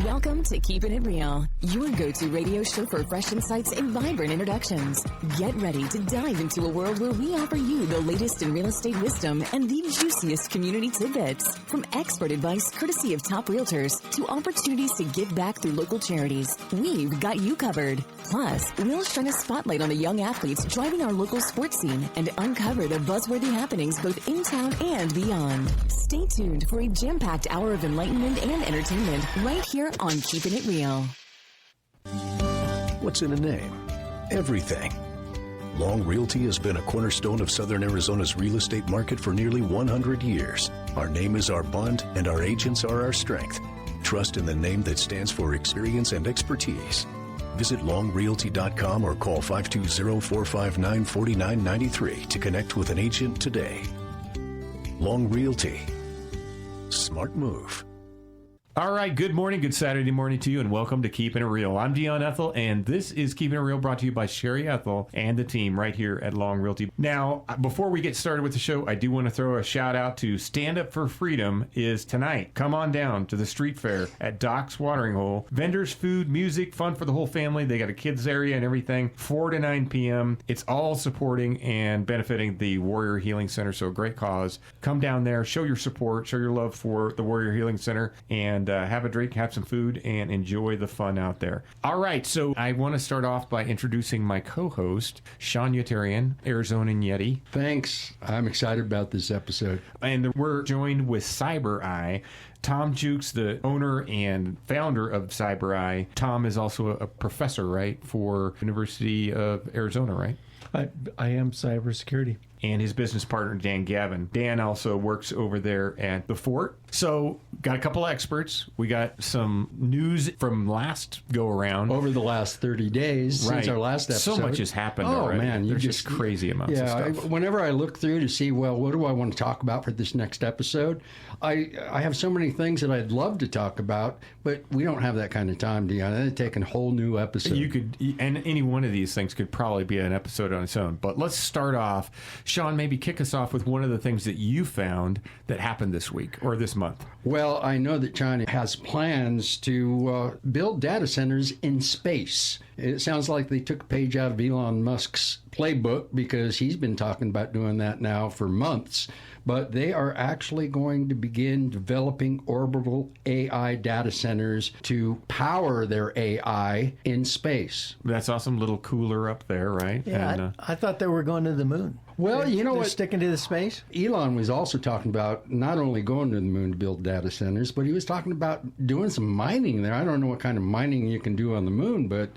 Welcome to Keepin' It Real, your go-to radio show for fresh insights and vibrant introductions. Get ready to dive into a world where we offer you the latest in real estate wisdom and the juiciest community tidbits. From expert advice courtesy of top realtors to opportunities to give back through local charities, we've got you covered. Plus, we'll shine a spotlight on the young athletes driving our local sports scene and uncover the buzzworthy happenings both in town and beyond. Stay tuned for a jam-packed hour of enlightenment and entertainment right here on Keepin' It Real. What's in a name? Everything. Long Realty has been a cornerstone of Southern Arizona's real estate market for nearly 100 years. Our name is our bond, and our agents are our strength. Trust in the name that stands for experience and expertise. Visit longrealty.com or call 520-459-4993 to connect with an agent today. Long Realty. Smart move. All right, good morning, good Saturday morning to you, and welcome to Keepin' It Real. I'm Dion Ethell, and this is Keepin' It Real brought to you by Sherry Ethell and the team right here at Long Realty. Now, before we get started with the show, I do want to throw a shout out to Stand Up for Freedom is tonight. Come on down to the street fair at Doc's Watering Hole. Vendors, food, music, fun for the whole family. They got a kids area and everything, 4 to 9 p.m. It's all supporting and benefiting the Warrior Healing Center, so a great cause. Come down there, show your support, show your love for the Warrior Healing Center, and have a drink, have some food, and enjoy the fun out there. All right, so I want to start off by introducing my co-host, Sean Yeterian, Arizona Yeti. Thanks. I'm excited about this episode. And we're joined with CyberEye. Tom Jewkes, the owner and founder of CyberEye. Tom is also a professor, right, for University of Arizona, right? I am cybersecurity. And his business partner, Dan Gavin. Dan also works over there at the Fort. So, got a couple of experts. We got some news from last go-around. Over the last 30 days since our last episode. So much has happened already. Man, There's just crazy amounts of stuff. Whenever I look through to see, well, what do I want to talk about for this next episode, I have so many things that I'd love to talk about, but we don't have that kind of time, Dion. It'd take a whole new episode. You could, and any one of these things could probably be an episode on its own. But let's start off. Sean, maybe kick us off with one of the things that you found that happened this week or this month. Well, I know that China has plans to build data centers in space. It sounds like they took a page out of Elon Musk's playbook because he's been talking about doing that now for months. But they are actually going to begin developing orbital AI data centers to power their AI in space. That's awesome. Little cooler up there, right? Yeah, and, I thought they were going to the moon. Well, you know what? Sticking to the space? Elon was also talking about not only going to the moon to build data centers, but he was talking about doing some mining there. I don't know what kind of mining you can do on the moon, but...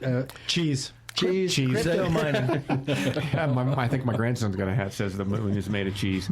Cheese. Crypto mining. I think my grandson's got a hat that says the moon is made of cheese.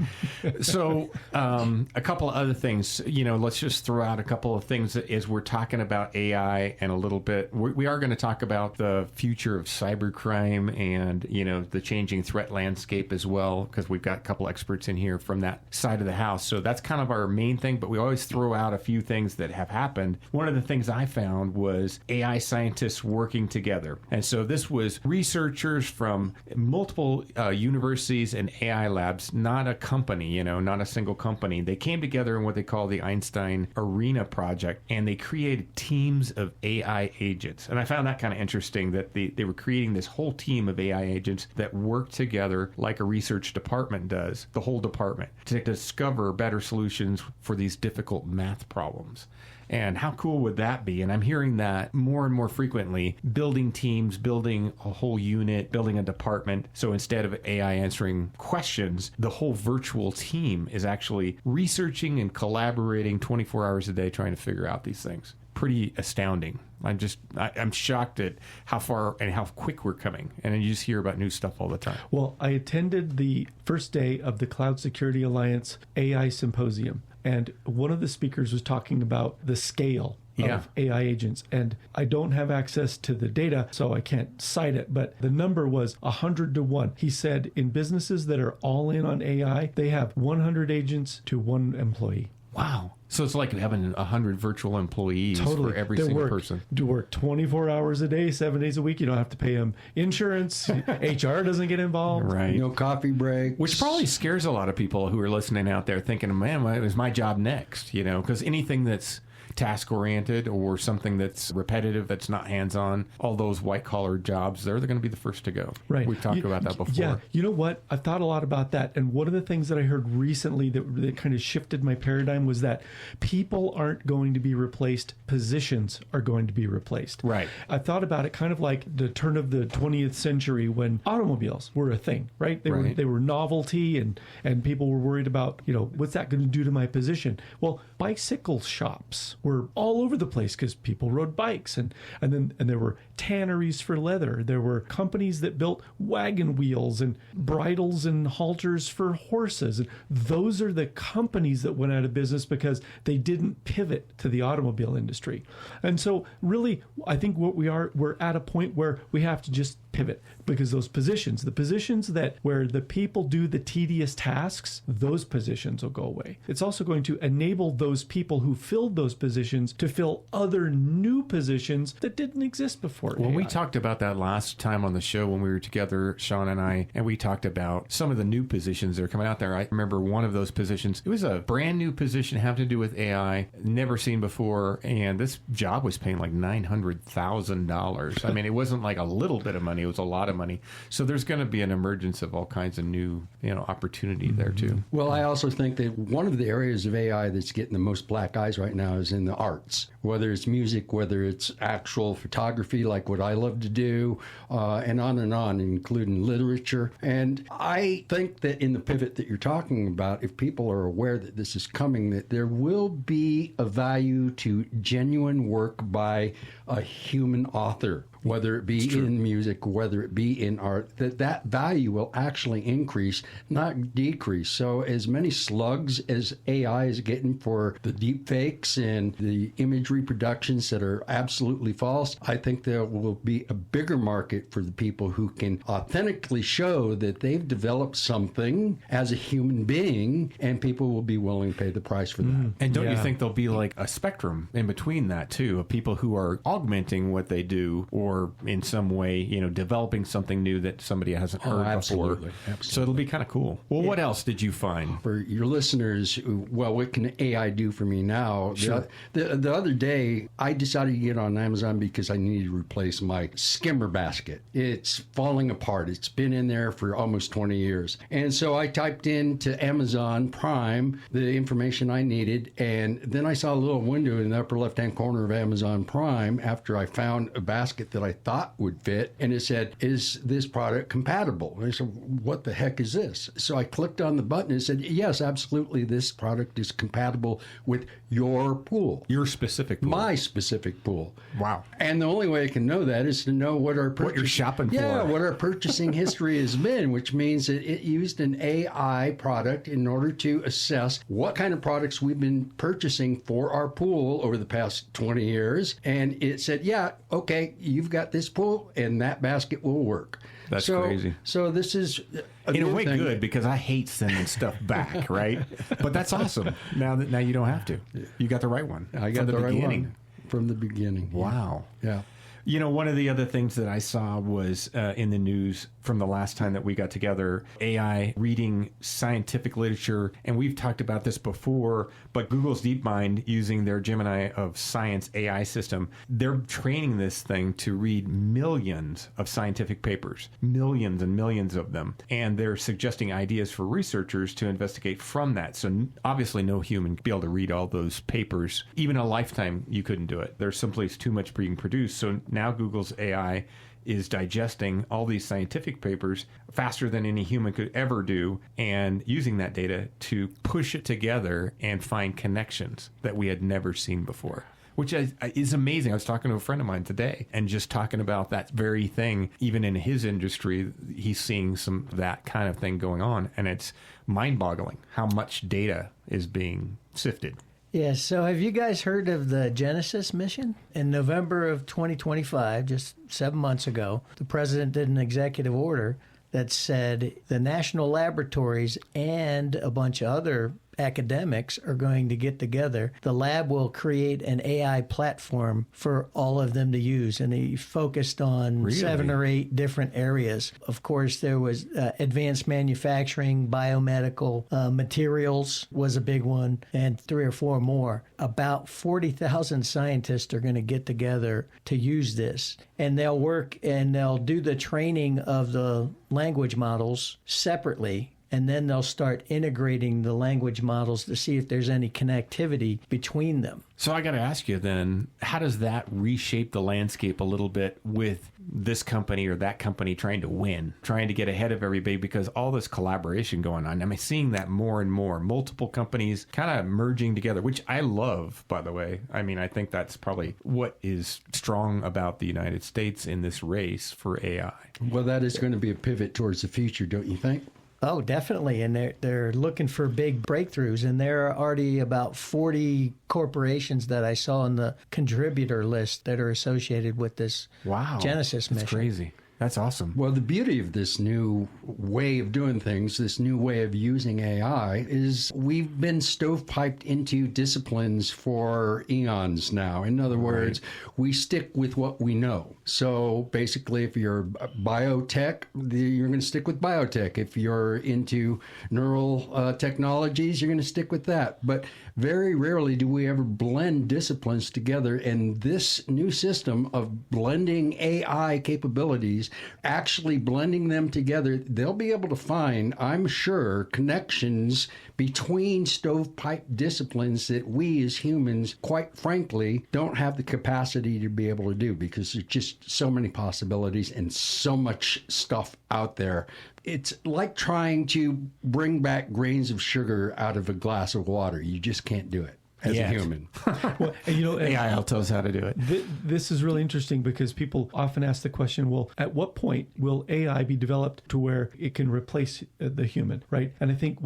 So a couple of other things, let's just throw out a couple of things as we're talking about AI and a little bit. We are going to talk about the future of cybercrime and, the changing threat landscape as well, because we've got a couple experts in here from that side of the house. So that's kind of our main thing, but we always throw out a few things that have happened. One of the things I found was AI scientists working together. And so this was researchers from multiple universities and AI labs, not a company, not a single company. They came together in what they call the Einstein Arena Project, and they created teams of AI agents. And I found that kind of interesting that they were creating this whole team of AI agents that work together like a research department does, the whole department, to discover better solutions for these difficult math problems. And how cool would that be? And I'm hearing that more and more frequently, building teams, building a whole unit, building a department. So instead of AI answering questions, the whole virtual team is actually researching and collaborating 24 hours a day trying to figure out these things. Pretty astounding. I'm shocked at how far and how quick we're coming. And you just hear about new stuff all the time. Well, I attended the first day of the Cloud Security Alliance AI Symposium. And one of the speakers was talking about the scale of AI agents. And I don't have access to the data, so I can't cite it, but the number was 100 to 1. He said in businesses that are all in on AI, they have 100 agents to 1 employee. Wow. So it's like having 100 virtual employees for every single person. Do work 24 hours a day, 7 days a week. You don't have to pay them insurance. HR doesn't get involved. Right. No coffee break. Which probably scares a lot of people who are listening out there thinking, man, is my job next? Because anything that's task-oriented or something that's repetitive, that's not hands-on, all those white-collar jobs, they're going to be the first to go. Right. We've talked about that before. Yeah. You know what? I've thought a lot about that. And one of the things that I heard recently that kind of shifted my paradigm was that people aren't going to be replaced. Positions are going to be replaced. Right. I thought about it kind of like the turn of the 20th century when automobiles were a thing, right? They were novelty and people were worried about, what's that going to do to my position? Well, bicycle shops were all over the place because people rode bikes and there were tanneries for leather. There were companies that built wagon wheels and bridles and halters for horses. And those are the companies that went out of business because they didn't pivot to the automobile industry. And so really, I think we're at a point where we have to just pivot because the positions where the people do the tedious tasks, those positions will go away. It's also going to enable those people who filled those positions to fill other new positions that didn't exist before. Well, we talked about that last time on the show when we were together, Sean and I, and we talked about some of the new positions that are coming out there. I remember one of those positions. It was a brand new position having to do with AI, never seen before, and this job was paying like $900,000. I mean, it wasn't like a little bit of money. It was a lot of money. So there's going to be an emergence of all kinds of new, opportunity there too. Well, I also think that one of the areas of AI that's getting the most black eyes right now is in the arts, whether it's music, whether it's actual photography, like what I love to do, and on, including literature. And I think that in the pivot that you're talking about, if people are aware that this is coming, that there will be a value to genuine work by a human author, whether it be in music, whether it be in art, that value will actually increase, not decrease. So as many slugs as AI is getting for the deep fakes and the image reproductions that are absolutely false, I think there will be a bigger market for the people who can authentically show that they've developed something as a human being, and people will be willing to pay the price for that. And don't you think there'll be like a spectrum in between that too, of people who are augmenting what they do or in some way, developing something new that somebody hasn't heard before. So it'll be kind of cool. Well, what else did you find? For your listeners, what can AI do for me now? Sure. The other day, I decided to get on Amazon because I needed to replace my skimmer basket. It's falling apart. It's been in there for almost 20 years. And so I typed into Amazon Prime the information I needed, and then I saw a little window in the upper left-hand corner of Amazon Prime after I found a basket that I thought would fit, and it said, "Is this product compatible?" And I said, "What the heck is this?" So I clicked on the button and it said, "Yes, absolutely, this product is compatible with your pool." Your specific pool. My specific pool. Wow. And the only way I can know that is to know what our what you're shopping for. Yeah, what our purchasing history has been, which means that it used an AI product in order to assess what kind of products we've been purchasing for our pool over the past 20 years. And it said, yeah, okay, you've got this pool and that basket will work. That's crazy. So this is in a way good, because I hate sending stuff back, right? But that's awesome. Now you don't have to. You got the right one. I got the right one from the beginning. Wow. Yeah. One of the other things that I saw was in the news from the last time that we got together, AI reading scientific literature. And we've talked about this before, but Google's DeepMind, using their Gemini of Science AI system, they're training this thing to read millions of scientific papers, millions and millions of them. And they're suggesting ideas for researchers to investigate from that. So obviously no human could be able to read all those papers. Even a lifetime, you couldn't do it. There's simply too much being produced. So now Google's AI is digesting all these scientific papers faster than any human could ever do, and using that data to push it together and find connections that we had never seen before, which is amazing. I was talking to a friend of mine today and just talking about that very thing. Even in his industry, he's seeing some of that kind of thing going on, and it's mind-boggling how much data is being sifted. Yeah, so have you guys heard of the Genesis mission? In November of 2025, just 7 months ago, the president did an executive order that said the national laboratories and a bunch of other academics are going to get together. The lab will create an AI platform for all of them to use, and he focused on 7 or 8 different areas. Of course, there was advanced manufacturing, biomedical materials was a big one, and 3 or 4 more. About 40,000 scientists are going to get together to use this, and they'll work and they'll do the training of the language models separately, and then they'll start integrating the language models to see if there's any connectivity between them. So I got to ask you then, how does that reshape the landscape a little bit with this company or that company trying to win, trying to get ahead of everybody, because all this collaboration going on? I'm seeing that more and more, multiple companies kind of merging together, which I love, by the way. I mean, I think that's probably what is strong about the United States in this race for AI. Well, that is going to be a pivot towards the future, don't you think? Oh, definitely. And they're looking for big breakthroughs. And there are already about 40 corporations that I saw on the contributor list that are associated with this Genesis mission. That's crazy. That's awesome. Well, the beauty of this new way of doing things, this new way of using AI, is we've been stovepiped into disciplines for eons now. In other words, we stick with what we know. So basically, if you're biotech, you're going to stick with biotech. If you're into neural technologies, you're going to stick with that. But very rarely do we ever blend disciplines together. And this new system of blending AI capabilities, actually blending them together, they'll be able to find, I'm sure, connections between stovepipe disciplines that we as humans, quite frankly, don't have the capacity to be able to do, because there's just so many possibilities and so much stuff out there. It's like trying to bring back grains of sugar out of a glass of water. You just can't do it as a human. Well, AI will tell us how to do it. This is really interesting because people often ask the question, well, at what point will AI be developed to where it can replace the human, right? And I think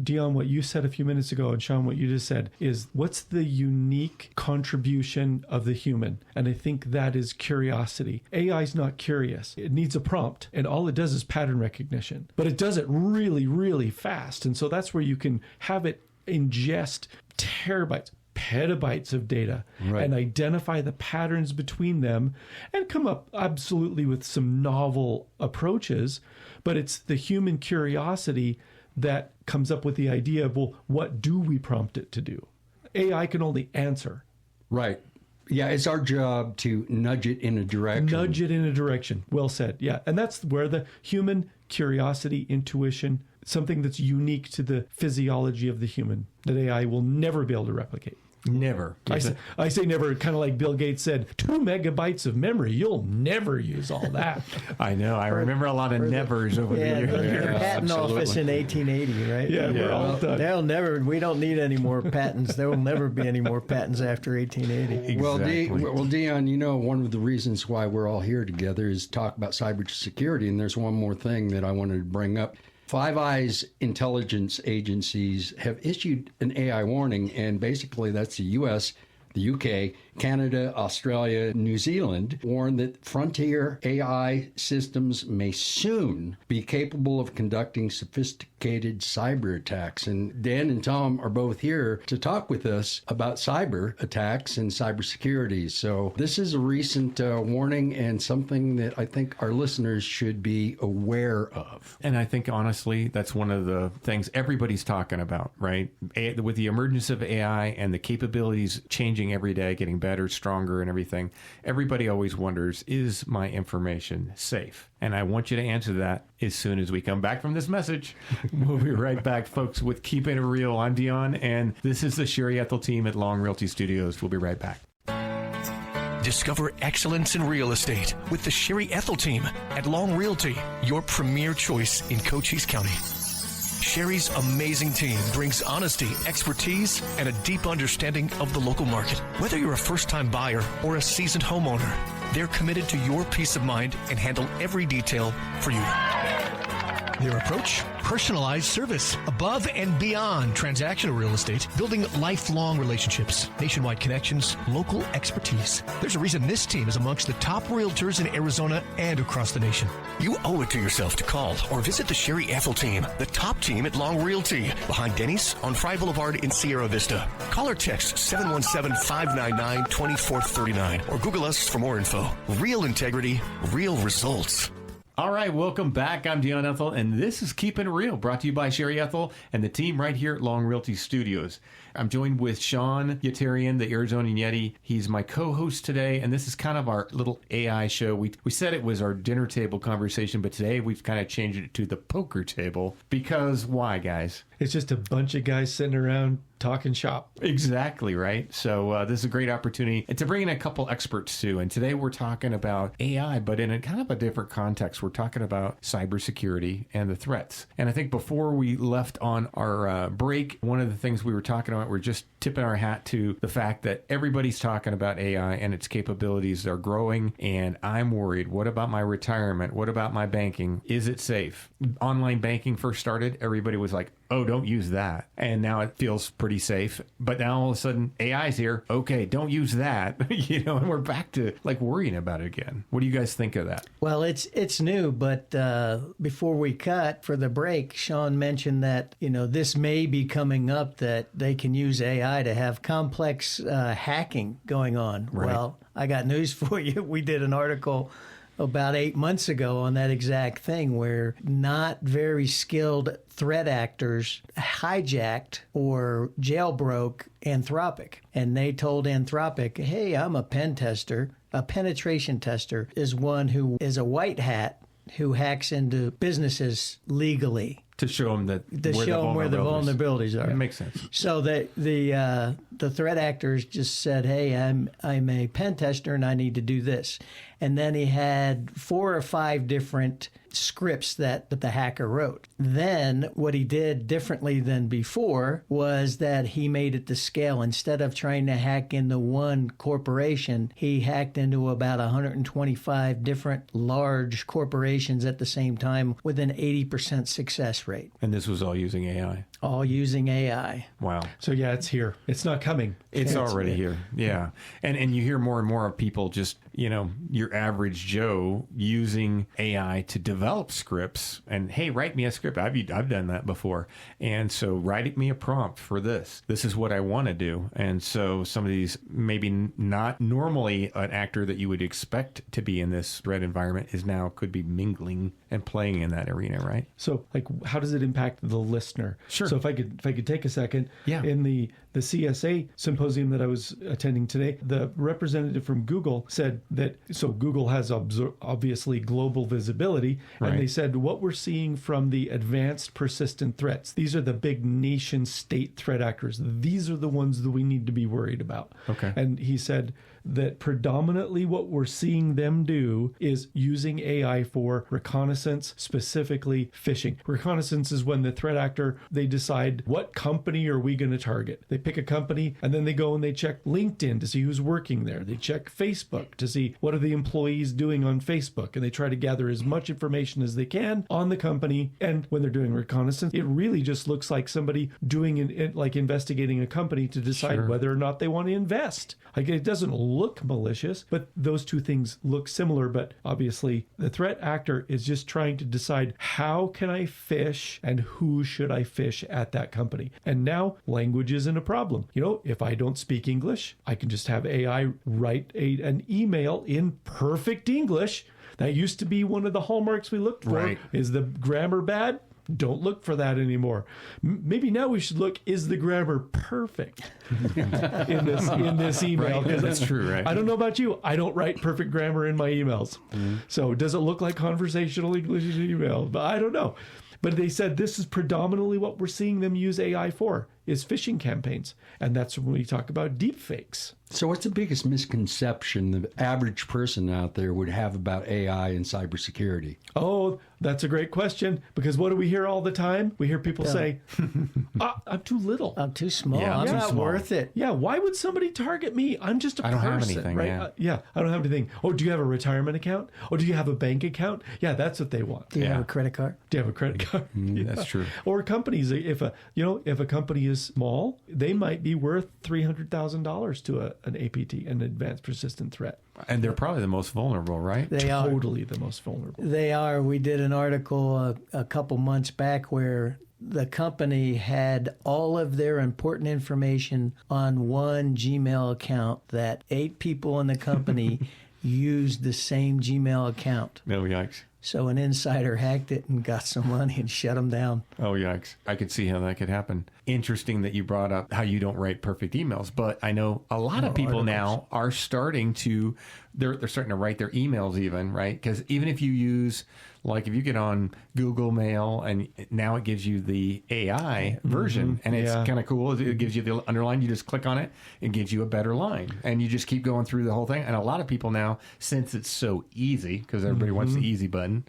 Dion, what you said a few minutes ago, and Sean, what you just said, is what's the unique contribution of the human? And I think that is curiosity. AI is not curious. It needs a prompt, and all it does is pattern recognition. But it does it really, really fast. And so that's where you can have it ingest terabytes, petabytes of data, and identify the patterns between them and come up absolutely with some novel approaches. But it's the human curiosity that comes up with the idea of, well, what do we prompt it to do? AI can only answer. Right. Yeah, it's our job to nudge it in a direction. Nudge it in a direction. Well said. Yeah. And that's where the human curiosity, intuition, something that's unique to the physiology of the human, that AI will never be able to replicate. Never. I say never, kind of like Bill Gates said, 2 megabytes of memory. You'll never use all that. I know. I remember a lot of nevers over the years. Patent office in 1880, right? Yeah, we're all done. We don't need any more patents. There will never be any more patents after 1880. Exactly. Well, Dion, one of the reasons why we're all here together is talk about cybersecurity. And there's one more thing that I wanted to bring up. Five Eyes intelligence agencies have issued an AI warning, and basically that's the U.S., the UK, Canada, Australia, New Zealand, warn that frontier AI systems may soon be capable of conducting sophisticated cyber attacks. And Dan and Tom are both here to talk with us about cyber attacks and cybersecurity. So this is a recent warning and something that I think our listeners should be aware of. And I think, honestly, that's one of the things everybody's talking about, right? With the emergence of AI and the capabilities changing every day, getting better, stronger, and everything, everybody always wonders, is my information safe? And I want you to answer that as soon as we come back from this message. We'll be right back, folks, with Keepin' It Real. I'm Dion, and this is the Sherry Ethell Team at Long Realty Studios. We'll be right back. Discover excellence in real estate with the Sherry Ethell Team at Long Realty, your premier choice in Cochise County. Sherry's amazing team brings honesty, expertise, and a deep understanding of the local market. Whether you're a first-time buyer or a seasoned homeowner, they're committed to your peace of mind and handle every detail for you. Their approach? personalized service. Above and beyond transactional real estate, building lifelong relationships, nationwide connections, local expertise. There's a reason this team is amongst the top realtors in Arizona and across the nation. You owe it to yourself to call or visit the Sherry Ethell Team, the top team at Long Realty, behind Denny's on Fry Boulevard in Sierra Vista. Call or text 717-599-2439 or Google us for more info. Real integrity, real results. All right, welcome back. I'm Dion Ethell, and this is Keepin' Real, brought to you by Sherry Ethell and the team right here at Long Realty Studios. I'm joined with Sean Yeterian, the Arizona Yeti. He's my co-host today, and this is kind of our little AI show. We said it was our dinner table conversation, but today we've kind of changed it to the poker table. Because why, guys? It's just a bunch of guys sitting around talking shop. Exactly, right? So this is a great opportunity to bring in a couple experts too. And today we're talking about AI, but in a kind of a different context. We're talking about cybersecurity and the threats. And I think before we left on our break, one of the things we were talking about, we're just tipping our hat to the fact that everybody's talking about AI and its capabilities are growing. And I'm worried. What about my retirement? What about my banking? Is it safe? Online banking first started, everybody was like, oh, don't use that. And now it feels pretty safe. But now all of a sudden AI's here. Okay, don't use that. And we're back to like worrying about it again. What do you guys think of that? Well, it's new, but before we cut for the break, Sean mentioned that, this may be coming up, that they can use AI to have complex hacking going on. Right. Well, I got news for you. We did an article about 8 months ago on that exact thing, where not very skilled threat actors hijacked or jailbroke Anthropic. And they told Anthropic, hey, I'm a pen tester. A penetration tester is one who is a white hat who hacks into businesses legally. To show them where the vulnerabilities are. It makes sense. So the threat actors just said, hey, I'm a pen tester and I need to do this. And then he had 4 or 5 different scripts that the hacker wrote. Then what he did differently than before was that he made it to scale. Instead of trying to hack into one corporation, he hacked into about 125 different large corporations at the same time with an 80% success rate. And this was all using AI? All using AI. Wow. So yeah, it's here. It's not coming. It's already here. Yeah. And you hear more and more of people just, your average Joe using AI to develop scripts and, hey, write me a script. I've done that before. And so write me a prompt for this. This is what I want to do. And so some of these maybe not normally an actor that you would expect to be in this threat environment could be mingling and playing in that arena, right? So how does it impact the listener? Sure. So if I could take a second, yeah. In the CSA symposium that I was attending today, the representative from Google said that, so Google has obviously global visibility, right. And they said what we're seeing from the advanced persistent threats, these are the big nation state threat actors. These are the ones that we need to be worried about. Okay. And he said that predominantly what we're seeing them do is using AI for reconnaissance, specifically phishing. Reconnaissance is when the threat actor, they decide what company are we going to target. They pick a company and then they go and they check LinkedIn to see who's working there. They check Facebook to see what are the employees doing on Facebook, and they try to gather as much information as they can on the company. And when they're doing reconnaissance, it really just looks like somebody doing like investigating a company to decide Sure. whether or not they want to invest. Like, it doesn't look malicious, but those two things look similar. But obviously the threat actor is just trying to decide, how can I fish and who should I fish at that company? And now language isn't a problem. If I don't speak English, I can just have AI write an email in perfect English. That used to be one of the hallmarks we looked for. Right. Is the grammar bad? Don't look for that anymore. Maybe now we should look, is the grammar perfect in this email? Right. That's true, right? I don't know about you. I don't write perfect grammar in my emails. Mm-hmm. So does it look like conversational English in email? But I don't know. But they said this is predominantly what we're seeing them use AI for, is phishing campaigns. And that's when we talk about deep fakes. So what's the biggest misconception the average person out there would have about AI and cybersecurity? Oh, that's a great question, because what do we hear all the time? We hear people say, I'm too little. I'm too small. Yeah, I'm too not small. worth it. Yeah, why would somebody target me? I'm just a person. I don't have anything, right? yeah. I don't have anything. Oh, do you have a retirement account? Oh, do you have a bank account? Yeah, that's what they want. Do you have Yeah. a credit card? Do you have a credit card? That's true. Or companies, if a company is small, they might be worth $300,000 to an APT, an advanced persistent threat. And they're probably the most vulnerable, right? They are. Totally the most vulnerable. They are. We did an article a couple months back where the company had all of their important information on one Gmail account that 8 people in the company used the same Gmail account. No, yikes. So an insider hacked it and got some money and shut them down. Oh, yikes. I could see how that could happen. Interesting that you brought up how you don't write perfect emails, but I know a lot of people now are starting to, they're starting to write their emails even, right? Because even if you use, like if you get on Google Mail and now it gives you the AI version and it's kind of cool. It gives you the underline. You just click on it. It gives you a better line and you just keep going through the whole thing. And a lot of people now, since it's so easy, because everybody wants the easy button,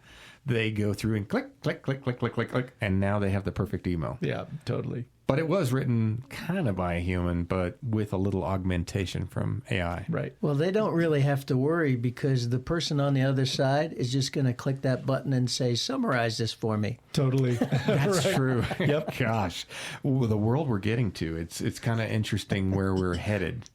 they go through and click, click, click, click, click, click, click, and now they have the perfect email. Yeah, totally. But it was written kind of by a human, but with a little augmentation from AI. Right. Well, they don't really have to worry because the person on the other side is just going to click that button and say, summarize this for me. Totally. That's true. Yep. Gosh, ooh, the world we're getting to, it's kind of interesting where we're headed.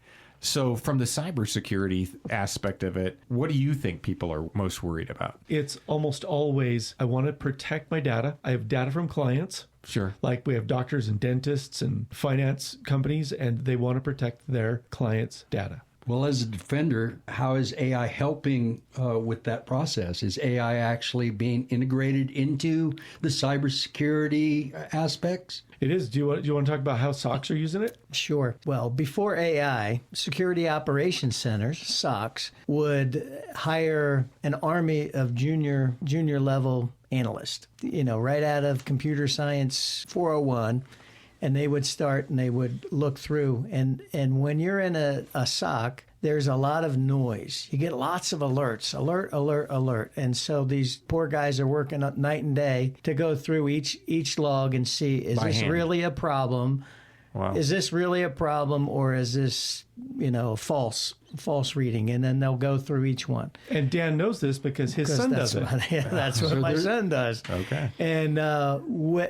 So from the cybersecurity aspect of it, what do you think people are most worried about? It's almost always, I want to protect my data. I have data from clients. Sure. Like we have doctors and dentists and finance companies, and they want to protect their clients' data. Well, as a defender, how is AI helping with that process? Is AI actually being integrated into the cybersecurity aspects? It is. Do you want to talk about how SOCs are using it? Sure. Well, before AI, Security Operations Centers, SOCs, would hire an army of junior level analysts, right out of computer science 401. And they would start and they would look through. And when you're in a SOC, there's a lot of noise. You get lots of alerts, alert, alert, alert. And so these poor guys are working up night and day to go through each log and see, is By this hand. really a problem? Wow. Is this really a problem, or is this, false reading? And then they'll go through each one. And Dan knows this because his son does it. That's what my son does. Okay. And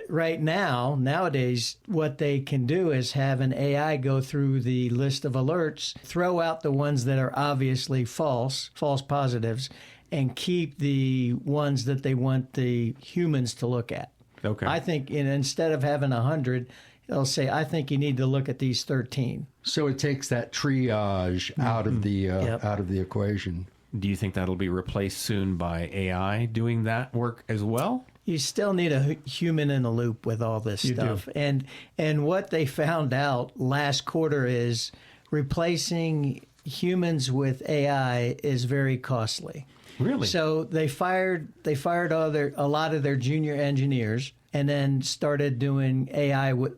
right now, nowadays, what they can do is have an AI go through the list of alerts, throw out the ones that are obviously false positives, and keep the ones that they want the humans to look at. Okay. I think instead of having 100, they'll say, I think you need to look at these 13. So it takes that triage out of the equation. Do you think that'll be replaced soon by AI doing that work as well? You still need a human in the loop with all this stuff. And what they found out last quarter is replacing humans with AI is very costly. Really? So they fired a lot of their junior engineers and then started doing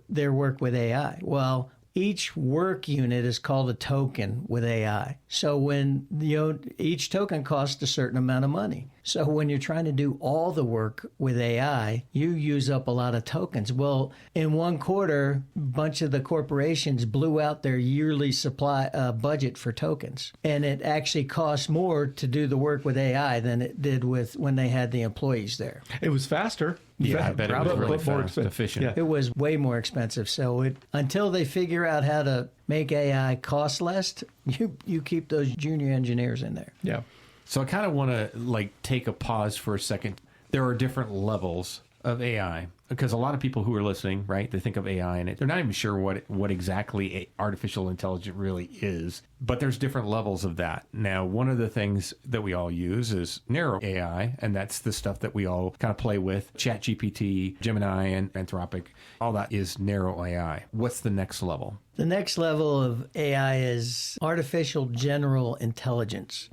their work with AI. Well, each work unit is called a token with AI. So when each token costs a certain amount of money. So when you're trying to do all the work with AI, you use up a lot of tokens. Well, in one quarter, a bunch of the corporations blew out their yearly supply budget for tokens. And it actually cost more to do the work with AI than it did when they had the employees there. It was faster. Yeah, I bet it was But really more fast, expensive. efficient. Yeah. It was way more expensive. So until they figure out how to make AI cost less, you keep those junior engineers in there. Yeah. So I kind of want to take a pause for a second. There are different levels of AI because a lot of people who are listening, right, they think of AI and they're not even sure what exactly artificial intelligence really is. But there's different levels of that. Now, one of the things that we all use is narrow AI, and that's the stuff that we all kind of play with. ChatGPT, Gemini, and Anthropic, all that is narrow AI. What's the next level? The next level of AI is artificial general intelligence.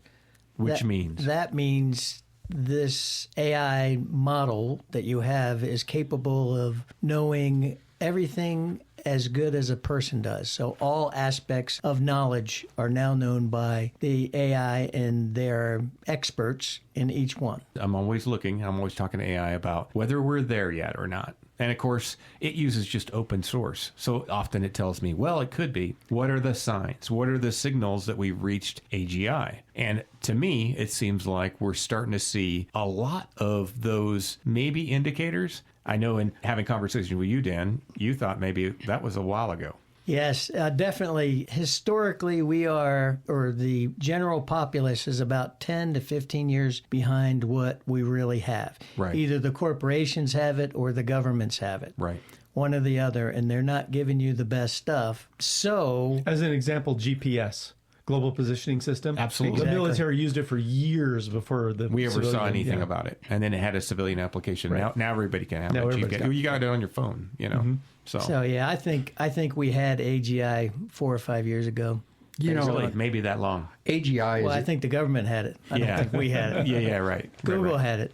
Which means? That means this AI model that you have is capable of knowing everything as good as a person does. So all aspects of knowledge are now known by the AI, and they're experts in each one. I'm always looking, I'm always talking to AI about whether we're there yet or not. And of course, it uses just open source. So often it tells me, well, it could be. What are the signs? What are the signals that we've reached AGI? And to me, it seems like we're starting to see a lot of those maybe indicators. I know in having conversations with you, Dan, you thought maybe that was a while ago. Yes, definitely. Historically, we are, or the general populace is about 10 to 15 years behind what we really have. Right. Either the corporations have it or the governments have it. Right. One or the other, and they're not giving you the best stuff. So, as an example, GPS. Global Positioning System. Absolutely. The military used it for years before we ever saw anything about it. And then it had a civilian application. Right. Now everybody can have it. You got it on your phone, you know. Mm-hmm. So yeah, I think we had AGI 4 or 5ve years ago. You know, really, maybe that long. AGI. Well, I think the government had it. I don't think we had it. Yeah, right. Google had it.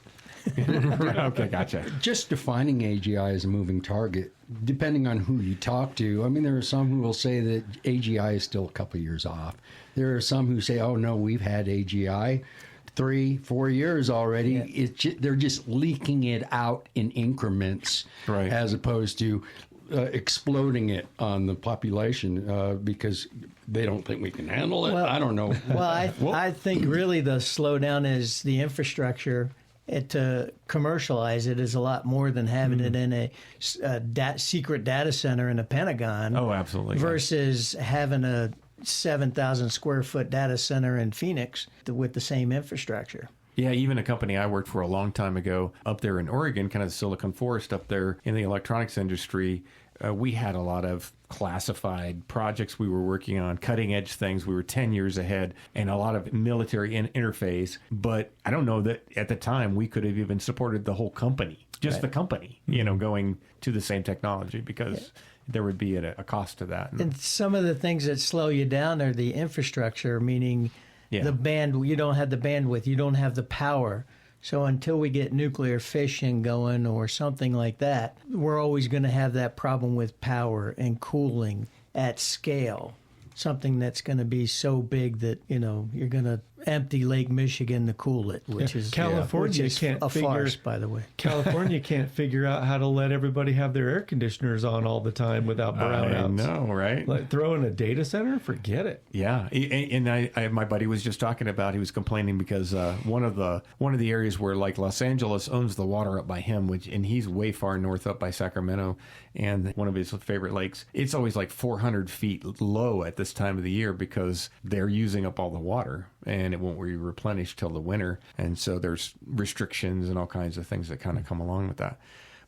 Okay, gotcha. Just defining AGI as a moving target, depending on who you talk to. I mean, there are some who will say that AGI is still a couple years off. There are some who say, oh, no, we've had AGI 3-4 years already. Yeah. They're just leaking it out in increments, right, as opposed to exploding it on the population because they don't think we can handle it. Well, I don't know. Well, I think really the slowdown is the infrastructure. To commercialize it is a lot more than having it in a secret data center in a Pentagon. Oh, absolutely. Versus having a 7,000 square foot data center in Phoenix with the same infrastructure. Yeah, even a company I worked for a long time ago up there in Oregon, kind of the Silicon Forest up there in the electronics industry, we had a lot of classified projects we were working on, cutting edge things. We were 10 years ahead and a lot of military interface. But I don't know that at the time we could have even supported the whole company, just the company, you know, going to the same technology because there would be a cost to that. And some of the things that slow you down are the infrastructure, meaning the you don't have the bandwidth, you don't have the power. So until we get nuclear fission going or something like that, we're always going to have that problem with power and cooling at scale. Something that's going to be so big that, you know, you're going to empty Lake Michigan to cool it, which is California can't a farce, by the way. California can't figure out how to let everybody have their air conditioners on all the time without brownouts. I know, right? Like throw in a data center, forget it. Yeah, and my buddy was just talking about, he was complaining because one of the areas where like Los Angeles owns the water up by him, and he's way far north up by Sacramento, and one of his favorite lakes, it's always like 400 feet low at this time of the year because they're using up all the water and it won't be replenished till the winter. And so there's restrictions and all kinds of things that kind of come along with that.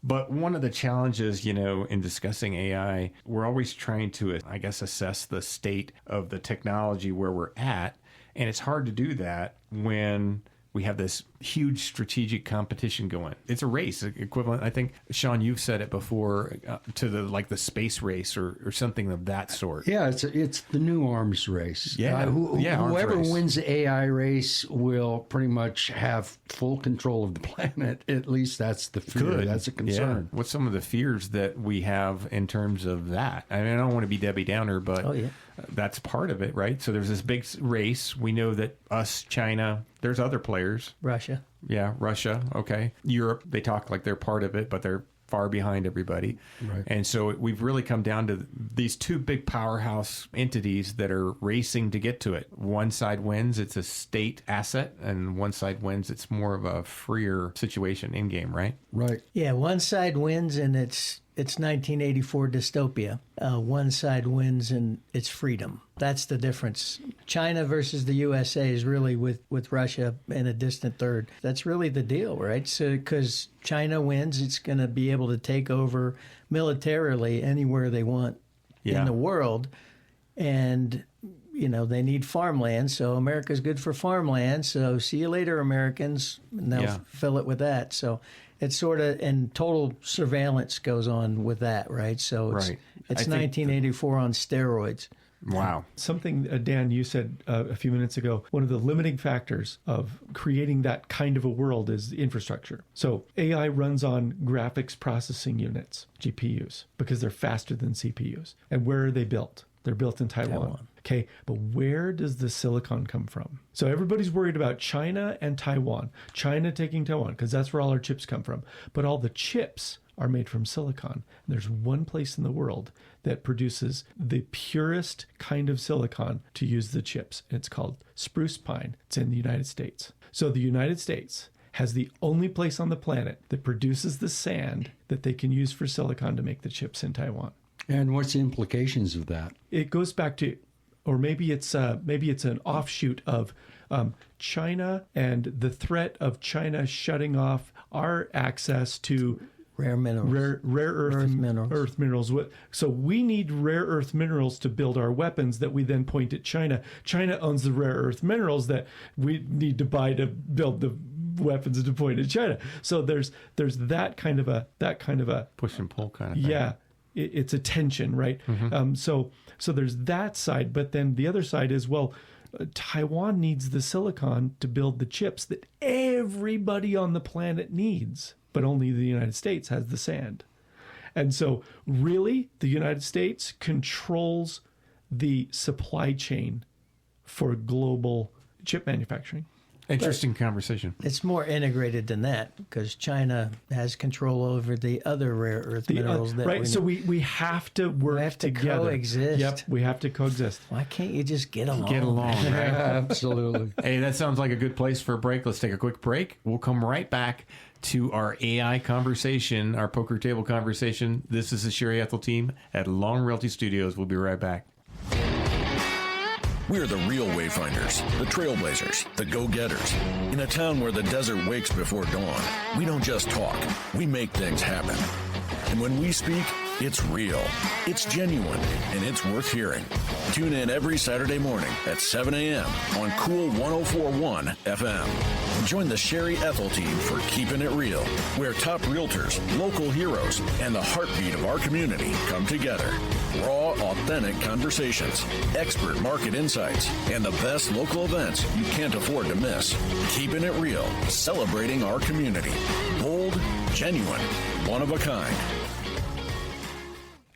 But one of the challenges, you know, in discussing AI, we're always trying to, I guess, assess the state of the technology where we're at. And it's hard to do that when we have this huge strategic competition going. It's a race equivalent. I think, Sean, you've said it before, to the space race or something of that sort. Yeah, it's the new arms race. Yeah, whoever race. wins the AI race will pretty much have full control of the planet. At least that's the fear. That's a concern. Yeah. What's some of the fears that we have in terms of that? I mean, I don't want to be Debbie Downer, but that's part of it, right? So there's this big race. We know that us, China, there's other players. Russia. Yeah, Russia. Okay. Europe, they talk like they're part of it, but they're far behind everybody. Right. And so we've really come down to these two big powerhouse entities that are racing to get to it. One side wins, it's a state asset, and one side wins, it's more of a freer situation in game, right? Right. Yeah, one side wins and it's 1984 dystopia. One side wins and it's freedom. That's the difference. China versus the USA is really with Russia in a distant third. That's really the deal, right? So because China wins, it's going to be able to take over militarily anywhere they want in the world. And, you know, they need farmland. So America's good for farmland. So see you later, Americans. And they'll fill it with that. So it's sort of, and total surveillance goes on with that, right? So it's 1984 on steroids. Wow. Something, Dan, you said a few minutes ago, one of the limiting factors of creating that kind of a world is the infrastructure. So AI runs on graphics processing units, GPUs, because they're faster than CPUs. And where are they built? They're built in Taiwan. Okay, but where does the silicon come from? So everybody's worried about China and Taiwan. China taking Taiwan, because that's where all our chips come from. But all the chips are made from silicon. There's one place in the world that produces the purest kind of silicon to use the chips. It's called spruce pine. It's in the United States. So the United States has the only place on the planet that produces the sand that they can use for silicon to make the chips in Taiwan. And what's the implications of that? It goes back to, or maybe it's an offshoot of China and the threat of China shutting off our access to rare minerals, rare earth minerals. So we need rare earth minerals to build our weapons that we then point at China. China owns the rare earth minerals that we need to buy to build the weapons to point at China. So there's that kind of a push and pull kind of thing. Yeah. It's a tension, right? Mm-hmm. So there's that side, but then the other side is, Taiwan needs the silicon to build the chips that everybody on the planet needs, but only the United States has the sand. And so really, the United States controls the supply chain for global chip manufacturing. Interesting conversation. It's more integrated than that because China has control over the other rare earth minerals that right. we So we have to work together. Coexist. Yep, we have to coexist. Why can't you just get along? Get along, right? Absolutely. Hey, that sounds like a good place for a break. Let's take a quick break. We'll come right back to our AI conversation, our poker table conversation. This is the Sherry Ethell Team at Long Realty Studios. We'll be right back. We're the real wayfinders, the trailblazers, the go-getters. In a town where the desert wakes before dawn, we don't just talk, we make things happen. And when we speak, it's real, it's genuine, and it's worth hearing. Tune in every Saturday morning at 7 a.m. on Cool 104.1 FM. Join the Sherry Ethell Team for Keepin' It Real, where top realtors, local heroes, and the heartbeat of our community come together. Raw, authentic conversations, expert market insights, and the best local events you can't afford to miss. Keepin' It Real, celebrating our community. Bold, genuine, one of a kind.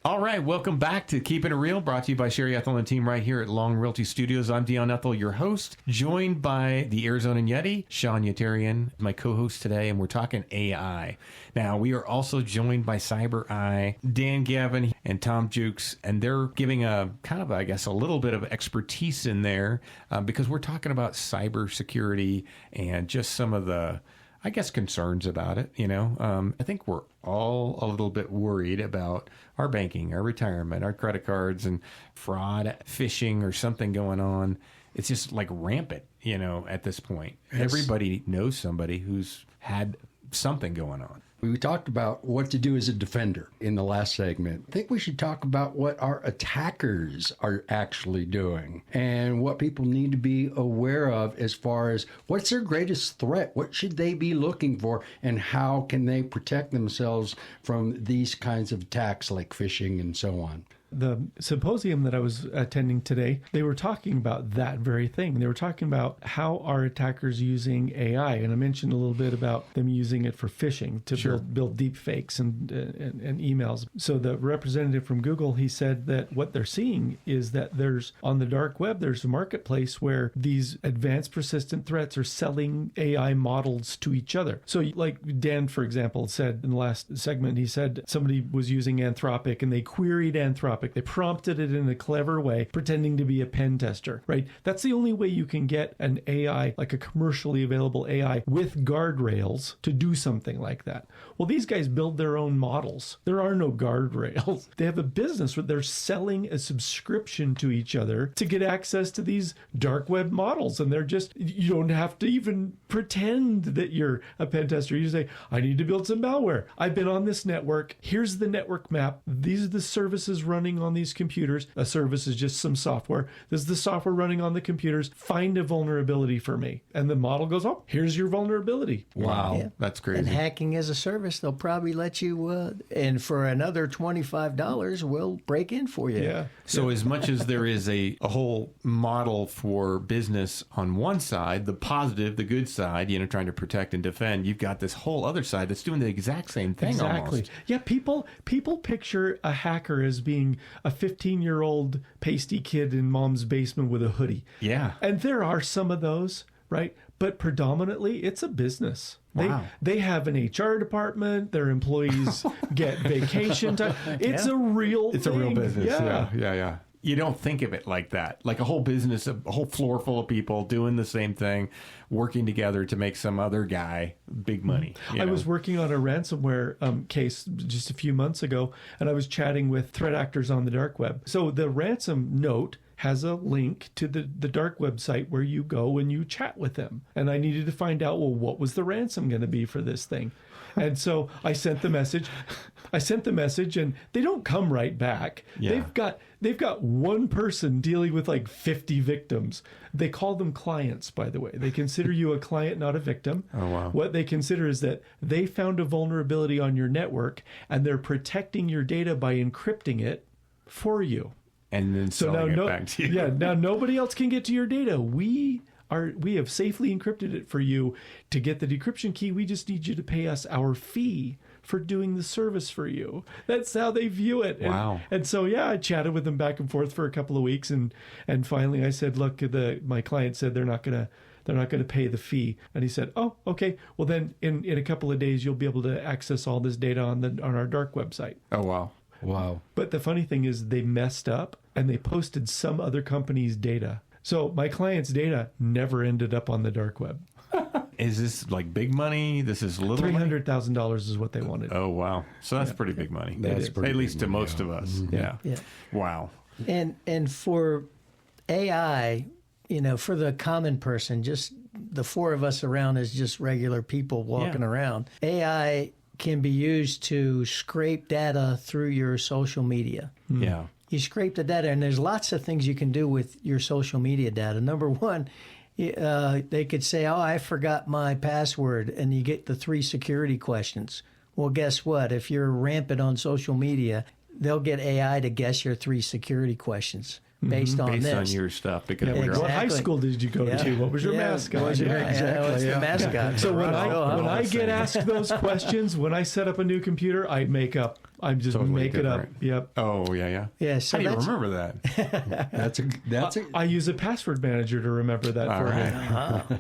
All right, welcome back to Keepin' It Real, brought to you by Sherry Ethell and Team right here at Long Realty Studios. I'm Dion Ethell, your host, joined by the Arizona Yeti, Sean Yeterian, my co-host today, and we're talking AI. Now, we are also joined by CyberEye, Dan Gavin, and Tom Jewkes, and they're giving a kind of, I guess, a little bit of expertise in there because we're talking about cybersecurity and just some of the, I guess, concerns about it. I think we're all a little bit worried about our banking, our retirement, our credit cards, and fraud, phishing, or something going on. It's just like rampant, at this point. Yes. Everybody knows somebody who's had something going on. We talked about what to do as a defender in the last segment. I think we should talk about what our attackers are actually doing and what people need to be aware of as far as what's their greatest threat, what should they be looking for, and how can they protect themselves from these kinds of attacks like phishing and so on. The symposium that I was attending today, they were talking about that very thing. They were talking about how are attackers using AI, and I mentioned a little bit about them using it for phishing to build deep fakes and emails. So the representative from Google, he said that what they're seeing is that there's on the dark web, there's a marketplace where these advanced persistent threats are selling AI models to each other. So like Dan, for example, said in the last segment, he said somebody was using Anthropic and they queried Anthropic. They prompted it in a clever way, pretending to be a pen tester, right? That's the only way you can get an AI, like a commercially available AI with guardrails to do something like that. Well, these guys build their own models. There are no guardrails. They have a business where they're selling a subscription to each other to get access to these dark web models. And they're just, you don't have to even pretend that you're a pen tester. You say, I need to build some malware. I've been on this network. Here's the network map. These are the services running running on these computers. A service is just some software. This is the software running on the computers. Find a vulnerability for me. And the model goes, oh, here's your vulnerability. Wow. Yeah. That's crazy. And hacking as a service, they'll probably let you, and for another $25, we'll break in for you. Yeah. So as much as there is a whole model for business on one side, the positive, the good side, trying to protect and defend, you've got this whole other side that's doing the exact same thing almost. Yeah, people picture a hacker as being a 15-year-old pasty kid in mom's basement with a hoodie. Yeah. And there are some of those, right? But predominantly, it's a business. Wow. They have an HR department. Their employees get vacation time. It's a real It's a real thing. business. Yeah. Yeah. You don't think of it like that. Like a whole business, a whole floor full of people doing the same thing, working together to make some other guy big money. I was working on a ransomware case just a few months ago, and I was chatting with threat actors on the dark web. So the ransom note has a link to the dark website where you go and you chat with them. And I needed to find out, well, what was the ransom going to be for this thing? And so I sent the message. And they don't come right back. Yeah. They've got one person dealing with like 50 victims. They call them clients, by the way. They consider you a client, not a victim. Oh, wow. What they consider is that they found a vulnerability on your network and they're protecting your data by encrypting it for you. And then selling it back to you. Yeah, now nobody else can get to your data. We have safely encrypted it for you. To get the decryption key, we just need you to pay us our fee for doing the service for you. That's how they view it. Wow. And so, yeah, I chatted with them back and forth for a couple of weeks, and finally I said, look, my client said they're not gonna pay the fee. And he said, oh, okay. Well, then in a couple of days you'll be able to access all this data on our dark website. Oh, wow. Wow. But the funny thing is they messed up and they posted some other company's data. So my client's data never ended up on the dark web. Is this like big money? This is little money? $300,000 is what they wanted. Oh, wow. So that's pretty big money. That's pretty At least big to money, most of us. Mm-hmm. Yeah. Wow. And for AI, for the common person, just the four of us around as just regular people walking around, AI can be used to scrape data through your social media. Yeah. You scrape the data, and there's lots of things you can do with your social media data. Number one, they could say, oh, I forgot my password, and you get the 3 security questions. Well, guess what? If you're rampant on social media, they'll get AI to guess your 3 security questions based on this. Based on your stuff. Because Yeah, Exactly. What high school did you go to? What was your mascot? What's the mascot? So when I get same. asked those questions, when I set up a new computer, I make up. I'm just Totally make it up. different. Yep. Oh, yeah. Yeah, so How do you that's- remember that? That's a I use a password manager to remember that for me.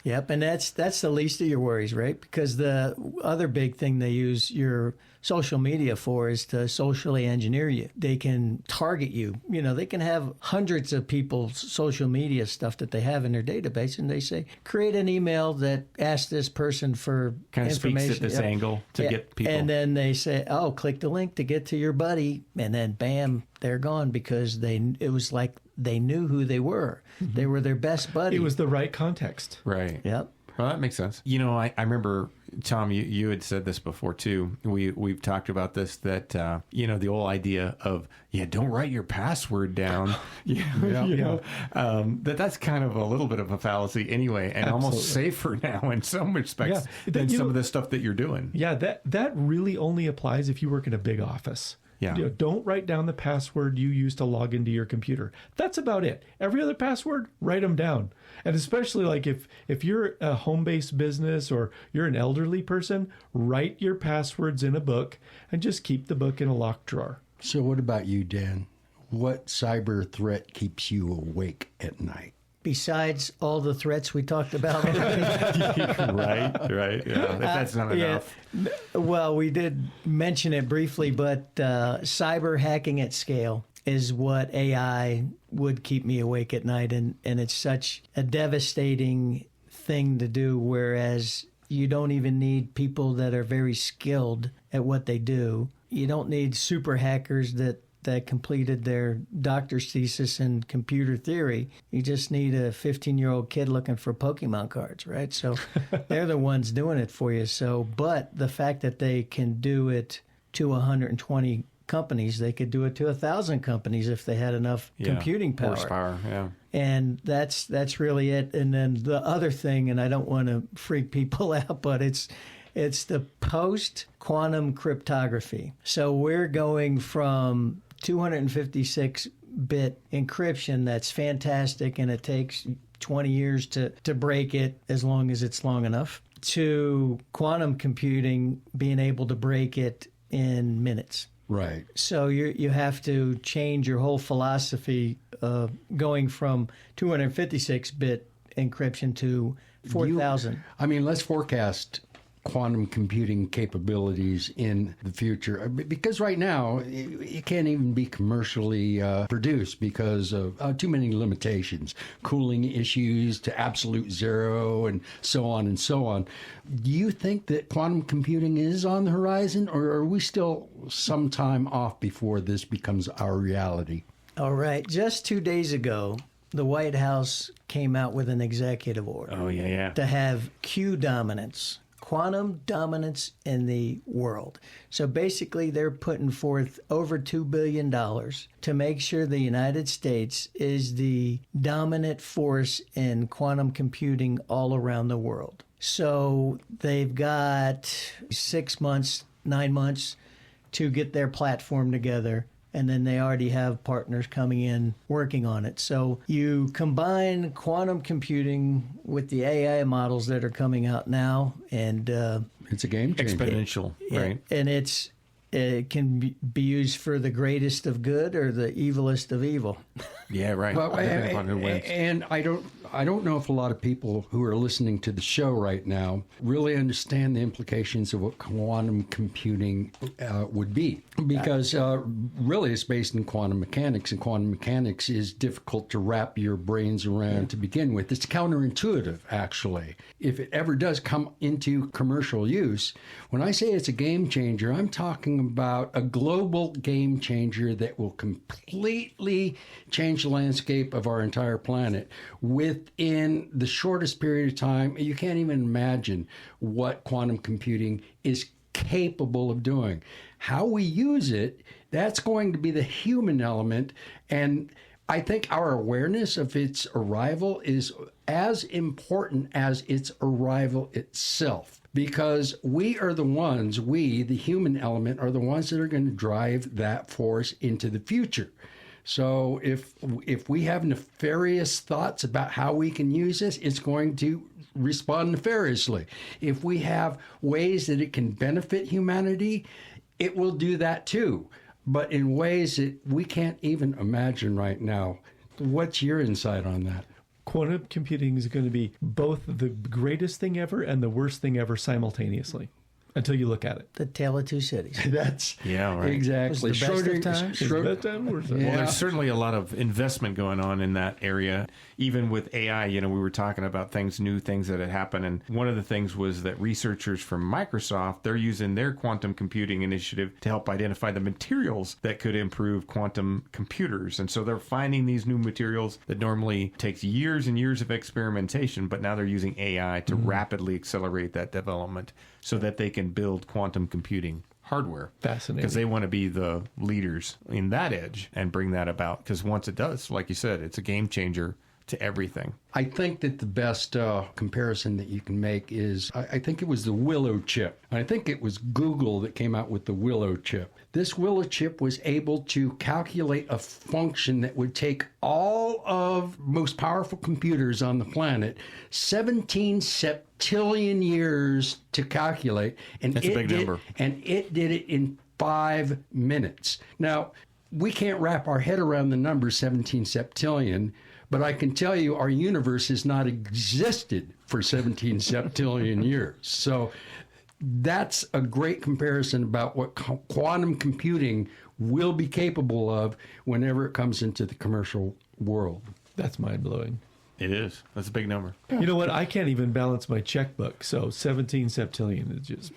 Yep, and that's the least of your worries, right? Because the other big thing they use your social media for is to socially engineer you. They can target you. They can have hundreds of people's social media stuff that they have in their database, and they say, create an email that asks this person for Kind of information. speaks at this angle to get people. And then they say, oh, click the link to get to your buddy, and then bam, they're gone because it was like they knew who they were. Mm-hmm. They were their best buddy. It was the right context. Right. Yep. Well, that makes sense. I remember, Tom, you had said this before, too. We've talked about this, that, the whole idea of, don't write your password down. That's kind of a little bit of a fallacy anyway, and almost safer now in some respects than some of the stuff that you're doing. Yeah, that really only applies if you work in a big office. Yeah. Don't write down the password you use to log into your computer. That's about it. Every other password, write them down. And especially like if you're a home-based business or you're an elderly person, write your passwords in a book and just keep the book in a locked drawer. So what about you, Dan? What cyber threat keeps you awake at night? Besides all the threats we talked about. Right. Yeah. If that's not enough. Well, we did mention it briefly, but cyber hacking at scale is what AI would keep me awake at night. And it's such a devastating thing to do, whereas you don't even need people that are very skilled at what they do. You don't need super hackers that completed their doctor's thesis in computer theory. You just need a 15-year-old kid looking for Pokemon cards, right? So they're the ones doing it for you. So, but the fact that they can do it to 120 companies. They could do it to 1,000 companies if they had enough computing power. Horsepower, yeah. And that's really it. And then the other thing, and I don't want to freak people out, but it's the post-quantum cryptography. So we're going from 256-bit encryption, that's fantastic, and it takes 20 years to break it as long as it's long enough, to quantum computing being able to break it in minutes. Right. So you have to change your whole philosophy of going from 256-bit encryption to 4,000. I mean, let's forecast quantum computing capabilities in the future, because right now it can't even be commercially produced because of too many limitations, cooling issues to absolute zero, and so on and so on. Do you think that quantum computing is on the horizon, or are we still some time off before this becomes our reality? All right. Just 2 days ago, the White House came out with an executive order. Oh, yeah. To have Q dominance. Quantum dominance in the world. So basically, they're putting forth over $2 billion to make sure the United States is the dominant force in quantum computing all around the world. So they've got 6 months, 9 months to get their platform together. And then they already have partners coming in working on it. So you combine quantum computing with the AI models that are coming out now, and it's a game changer. Exponential, right? And it can be used for the greatest of good or the evilest of evil. Yeah, right. Well, Depending upon who wins. and I don't know if a lot of people who are listening to the show right now really understand the implications of what quantum computing would be, because really it's based in quantum mechanics, and quantum mechanics is difficult to wrap your brains around to begin with. It's counterintuitive, actually. If it ever does come into commercial use, when I say it's a game changer, I'm talking about a global game changer that will completely change the landscape of our entire planet within the shortest period of time. You can't even imagine what quantum computing is capable of doing. How we use it, that's going to be the human element. And I think our awareness of its arrival is as important as its arrival itself, because we are the ones, the human element, are the ones that are going to drive that force into the future. So if we have nefarious thoughts about how we can use this, it's going to respond nefariously. If we have ways that it can benefit humanity, it will do that too, but in ways that we can't even imagine right now. What's your insight on that? Quantum computing is going to be both the greatest thing ever and the worst thing ever simultaneously, until you look at it. The Tale of Two Cities. That's right. Exactly. Was the best of times? Is that time or is that- Well, there's certainly a lot of investment going on in that area. Even with AI, we were talking about new things that had happened. And one of the things was that researchers from Microsoft, they're using their quantum computing initiative to help identify the materials that could improve quantum computers. And so they're finding these new materials that normally takes years and years of experimentation, but now they're using AI to rapidly accelerate that development so that they can build quantum computing hardware. Fascinating. Because they want to be the leaders in that edge and bring that about. Because once it does, like you said, it's a game changer to everything. I think that the best comparison that you can make is, I think it was the Willow chip. I think it was Google that came out with the Willow chip. This Willow chip was able to calculate a function that would take all of most powerful computers on the planet 17 septillion years to calculate. And That's a big number. And it did it in 5 minutes. Now, we can't wrap our head around the number 17 septillion, but I can tell you our universe has not existed for 17 septillion years. So that's a great comparison about what quantum computing will be capable of whenever it comes into the commercial world. That's mind-blowing. It is. That's a big number. You know what? I can't even balance my checkbook. So 17 septillion is just...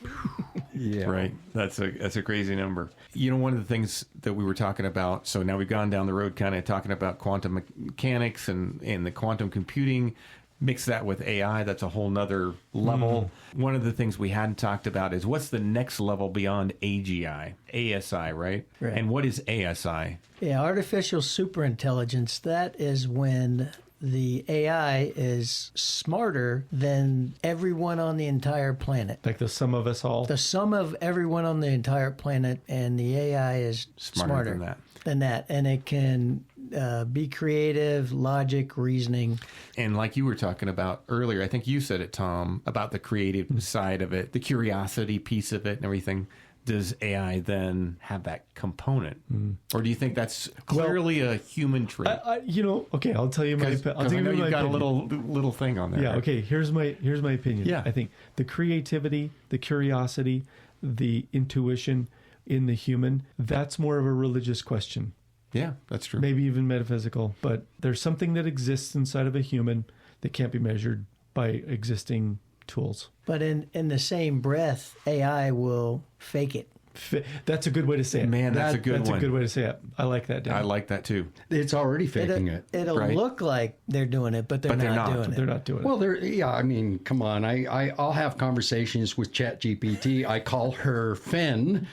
Yeah. Right. That's a crazy number. One of the things that we were talking about, so now we've gone down the road kind of talking about quantum mechanics and the quantum computing. mix that with AI, that's a whole nother level. One of the things we hadn't talked about is what's the next level beyond AGI? ASI, right? And what is ASI? Yeah, artificial superintelligence, that is when the AI is smarter than everyone on the entire planet. Like the sum of us all? The sum of everyone on the entire planet, and the AI is smarter than that. And it can be creative, logic, reasoning. And like you were talking about earlier, I think you said it, Tom, about the creative side of it, the curiosity piece of it and everything. Does AI then have that component, or do you think that's clearly a human trait? Okay, I'll tell you my. Because I know you've got a little thing on there. Yeah. Right? Okay. Here's my opinion. Yeah. I think the creativity, the curiosity, the intuition in the human, that's more of a religious question. Yeah, that's true. Maybe even metaphysical, but there's something that exists inside of a human that can't be measured by existing tools. But in the same breath, AI will fake it. That's a good way to say it. Man, that's a good one. That's a good way to say it. I like that, Dan. I like that too. It's already faking it. It'll look like they're doing it, but they're not doing it. They're not doing it. Well, I mean, come on. I'll have conversations with ChatGPT. I call her Fen,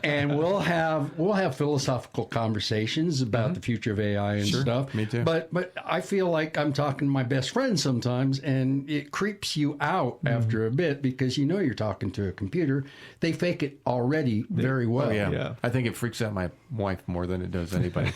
and we'll have philosophical conversations about the future of AI and stuff. Me too. But I feel like I'm talking to my best friend sometimes, and it creeps you out after a bit because you know you're talking to a computer. They fake it already very well. Oh, yeah. I think it freaks out my wife more than it does anybody.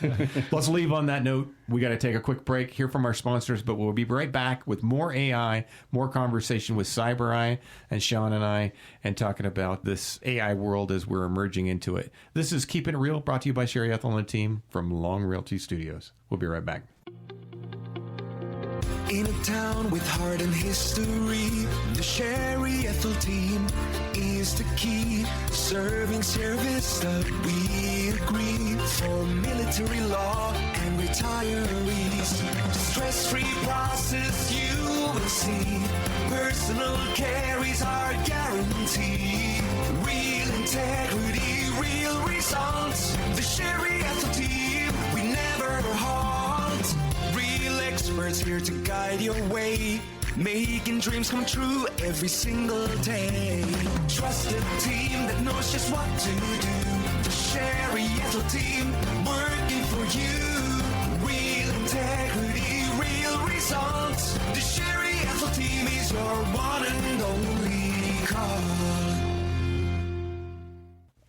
Let's leave on that note. We got to take a quick break, hear from our sponsors, but we'll be right back with more AI, more conversation with CyberEye and Sean and I, and talking about this AI world as we're emerging into it. This is Keepin' It Real, brought to you by Sherry Ethell Team from Long Realty Studios. We'll be right back. In a town with heart and history, the Sherry Ethell Team is the key. Serving service that we agree for military law and retirees. Stress-free process you will see. Personal care is our guarantee. Real integrity, real results. The Sherry Ethell Team, we never halt. Real experts here to guide your way, making dreams come true every single day. Trusted team that knows just what to do. The Sherry Ethell Team, working for you. Real integrity, real results. The Sherry Ethell Team is your one and only call.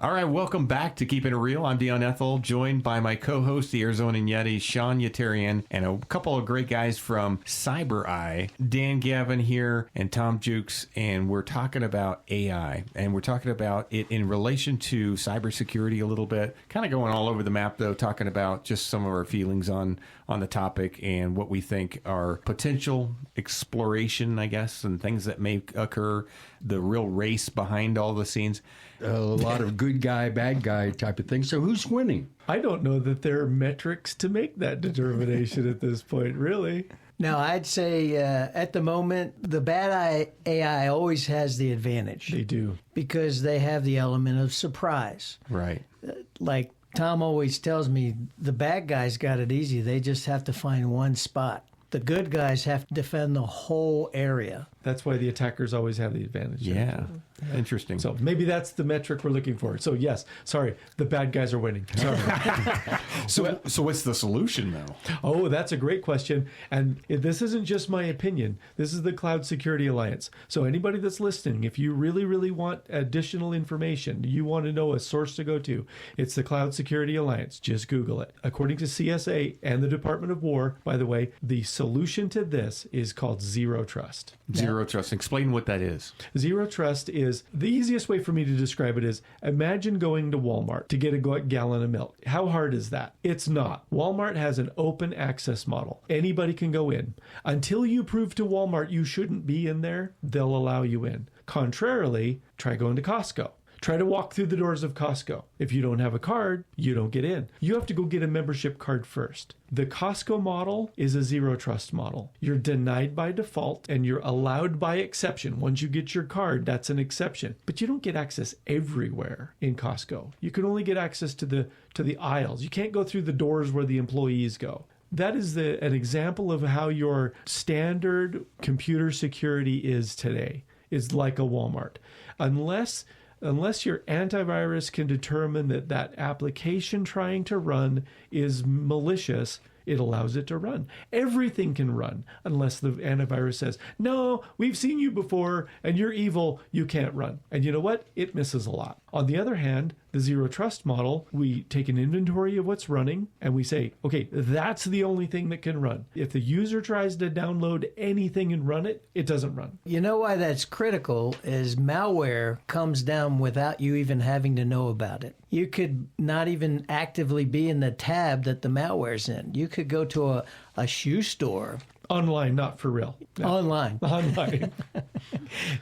All right, welcome back to Keepin' It Real. I'm Dion Ethell, joined by my co-host, the Arizona Yeti, Sean Yeterian, and a couple of great guys from CyberEye, Dan Gavin here and Tom Jewkes, and we're talking about AI, and we're talking about it in relation to cybersecurity a little bit, kind of going all over the map, though, talking about just some of our feelings on the topic and what we think are potential exploration, I guess, and things that may occur, the real race behind all the scenes. A lot of good guy, bad guy type of thing. So who's winning? I don't know that there are metrics to make that determination at this point, really. No, I'd say at the moment, the bad AI always has the advantage. They do. Because they have the element of surprise. Right. Like Tom always tells me, the bad guys got it easy. They just have to find one spot. The good guys have to defend the whole area. That's why the attackers always have the advantage. Yeah. Interesting. So maybe that's the metric we're looking for. So yes, sorry, the bad guys are winning. Sorry. So what's the solution, though? Oh, that's a great question. And this isn't just my opinion. This is the Cloud Security Alliance. So anybody that's listening, if you really, really want additional information, you want to know a source to go to, it's the Cloud Security Alliance. Just Google it. According to CSA and the Department of War, by the way, the solution to this is called Zero Trust. Zero Trust. Explain what that is. Zero Trust is, the easiest way for me to describe it is, imagine going to Walmart to get a gallon of milk. How hard is that? It's not. Walmart has an open access model. Anybody can go in. Until you prove to Walmart you shouldn't be in there, they'll allow you in. Contrarily, try going to Costco. Try to walk through the doors of Costco. If you don't have a card, you don't get in. You have to go get a membership card first. The Costco model is a zero trust model. You're denied by default and you're allowed by exception. Once you get your card, that's an exception. But you don't get access everywhere in Costco. You can only get access to the aisles. You can't go through the doors where the employees go. That is an example of how your standard computer security is today. Is like a Walmart. Unless your antivirus can determine that application trying to run is malicious, it allows it to run. Everything can run unless the antivirus says, no, we've seen you before and you're evil, you can't run. And you know what? It misses a lot. On the other hand, the zero trust model, we take an inventory of what's running and we say, okay, that's the only thing that can run. If the user tries to download anything and run it, it doesn't run. You know why that's critical is malware comes down without you even having to know about it. You could not even actively be in the tab that the malware's in. You could go to a shoe store. Online, not for real. No. Online.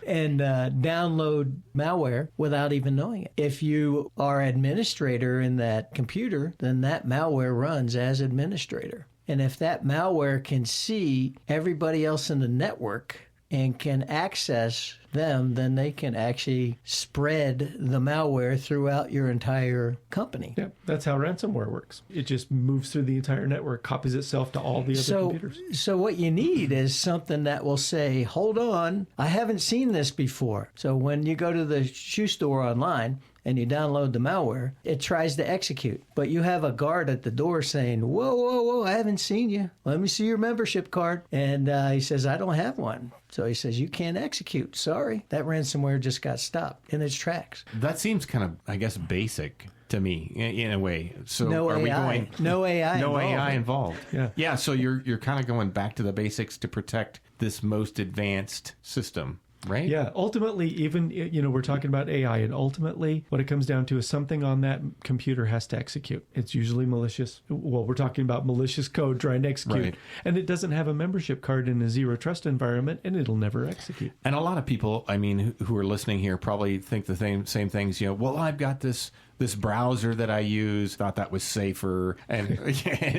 And download malware without even knowing it. If you are administrator in that computer, then that malware runs as administrator. And if that malware can see everybody else in the network and can access them, then they can actually spread the malware throughout your entire company. Yeah, that's how ransomware works. It just moves through the entire network, copies itself to all the other computers. So what you need is something that will say, hold on, I haven't seen this before. So when you go to the shoe store online and you download the malware, it tries to execute. But you have a guard at the door saying, whoa, I haven't seen you. Let me see your membership card. And he says, I don't have one. So he says, you can't execute. Sorry, that ransomware just got stopped in its tracks. That seems kind of, I guess, basic to me in a way. So no are AI. we going No AI no involved. AI involved? Yeah. So you're kind of going back to the basics to protect this most advanced system. Right? Yeah. Ultimately, even, we're talking about AI, and ultimately what it comes down to is something on that computer has to execute. It's usually malicious. Well, we're talking about malicious code trying to execute. Right. And it doesn't have a membership card in a zero trust environment, and it'll never execute. And a lot of people, I mean, who are listening here probably think the same things. Well, I've got this browser that I use, thought that was safer, and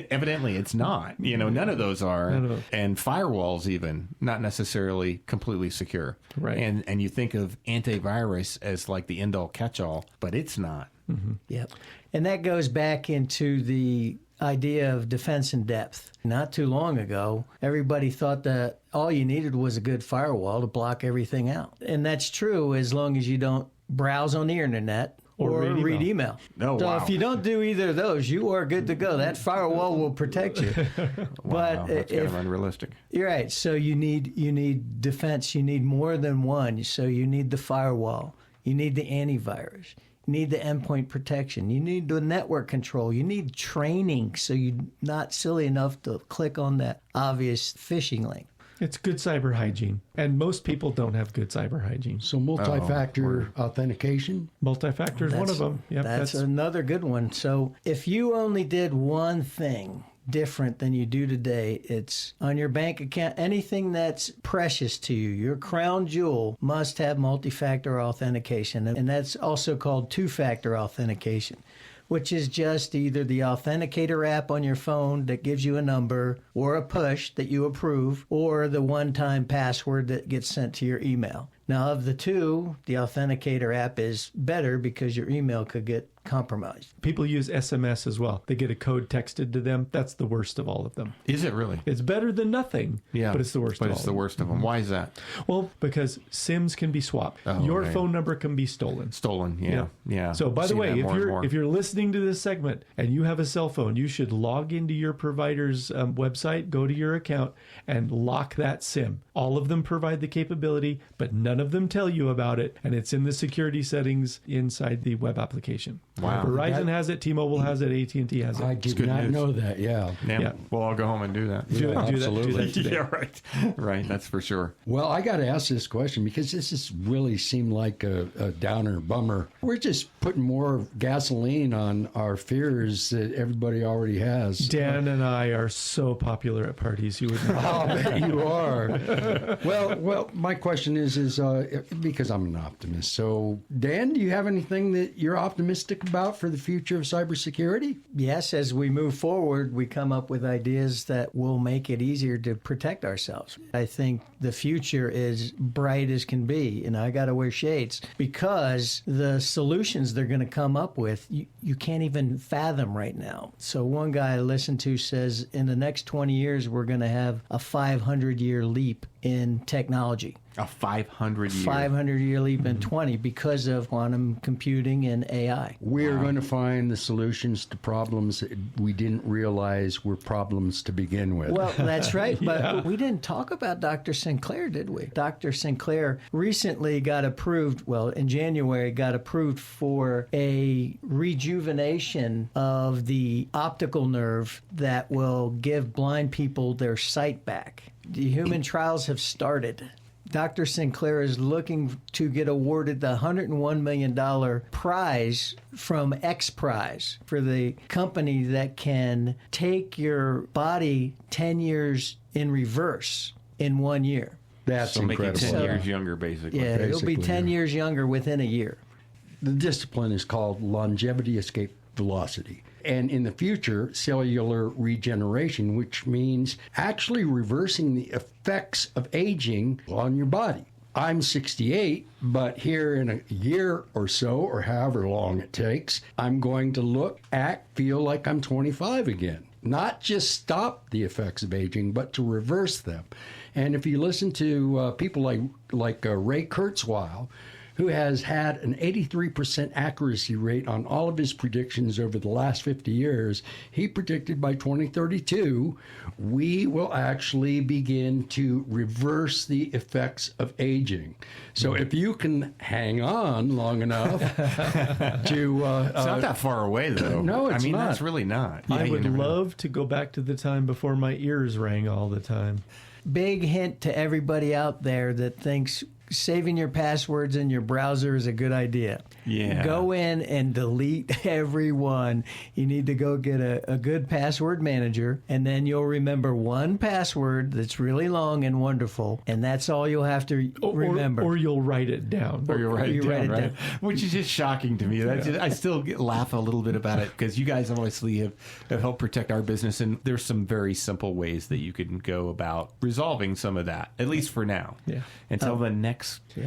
evidently it's not. None of those are. None of those. And firewalls even, not necessarily completely secure. Right. And you think of antivirus as like the end-all catch-all, but it's not. Mm-hmm. Yep. And that goes back into the idea of defense in depth. Not too long ago, everybody thought that all you needed was a good firewall to block everything out. And that's true as long as you don't browse on the internet or read email. Oh, so wow. if you don't do either of those, you are good to go. That firewall will protect you. Wow, that's kind of unrealistic. You're right. So you need defense. You need more than one. So you need the firewall. You need the antivirus. You need the endpoint protection. You need the network control. You need training so you're not silly enough to click on that obvious phishing link. It's good cyber hygiene, and most people don't have good cyber hygiene. So multi-factor authentication? Multi-factor is one of them. Yep, that's another good one. So if you only did one thing different than you do today, it's on your bank account, anything that's precious to you, your crown jewel must have multi-factor authentication, and that's also called two-factor authentication, which is just either the Authenticator app on your phone that gives you a number or a push that you approve, or the one-time password that gets sent to your email. Now, of the two, the Authenticator app is better because your email could get compromised. People use SMS as well. They get a code texted to them. That's the worst of all of them. Is it really? It's better than nothing, but it's the worst of all. But it's the worst of them. Why is that? Well, because SIMs can be swapped. Your phone number can be stolen. Yeah. So, by the way, if you're listening to this segment and you have a cell phone, you should log into your provider's website, go to your account, and lock that SIM. All of them provide the capability, but none of them tell you about it, and it's in the security settings inside the web application. Wow. Verizon has it, T-Mobile has it, AT&T has it. I did not know that, yeah. Well, I'll go home and do that. Do that today. Yeah, right. Right, that's for sure. Well, I got to ask this question because this has really seemed like a downer, bummer. We're just putting more gasoline on our fears that everybody already has. Dan and I are so popular at parties. You would know. I'll bet you are. Well, my question is because I'm an optimist. So, Dan, do you have anything that you're optimistic about for the future of cybersecurity? Yes, as we move forward, we come up with ideas that will make it easier to protect ourselves. I think the future is bright as can be, and I got to wear shades because the solutions they're going to come up with, you can't even fathom right now. So one guy I listened to says in the next 20 years, we're going to have a 500-year leap in technology. A 500-year. 500-year leap in 20 because of quantum computing and AI. We're going to find the solutions to problems that we didn't realize were problems to begin with. Well, that's right. But we didn't talk about Dr. Sinclair, did we? Dr. Sinclair recently got approved, in January, got approved for a rejuvenation of the optical nerve that will give blind people their sight back. The human trials have started. Dr. Sinclair is looking to get awarded the $101 million prize from X Prize for the company that can take your body 10 years in reverse in 1 year. That's incredible. Make it 10 years younger, basically. Yeah, it'll be 10 years younger within a year. The discipline is called longevity escape velocity. And in the future, cellular regeneration, which means actually reversing the effects of aging on your body. I'm 68, but here in a year or so, or however long it takes, I'm going to look, act, feel like I'm 25 again. Not just stop the effects of aging, but to reverse them. And if you listen to people like Ray Kurzweil, who has had an 83% accuracy rate on all of his predictions over the last 50 years, he predicted by 2032, we will actually begin to reverse the effects of aging. So if you can hang on long enough to... it's not that far away, though. No, it's not. That's really not. I would love to go back to the time before my ears rang all the time. Big hint to everybody out there that thinks saving your passwords in your browser is a good idea. Yeah. Go in and delete everyone. You need to go get a good password manager, and then you'll remember one password that's really long and wonderful, and that's all you'll have to remember. Or you'll write it down. Or you'll write it down. Which is just shocking to me. I still laugh a little bit about it because you guys obviously have helped protect our business, and there's some very simple ways that you can go about resolving some of that, at least for now. Yeah. Until the next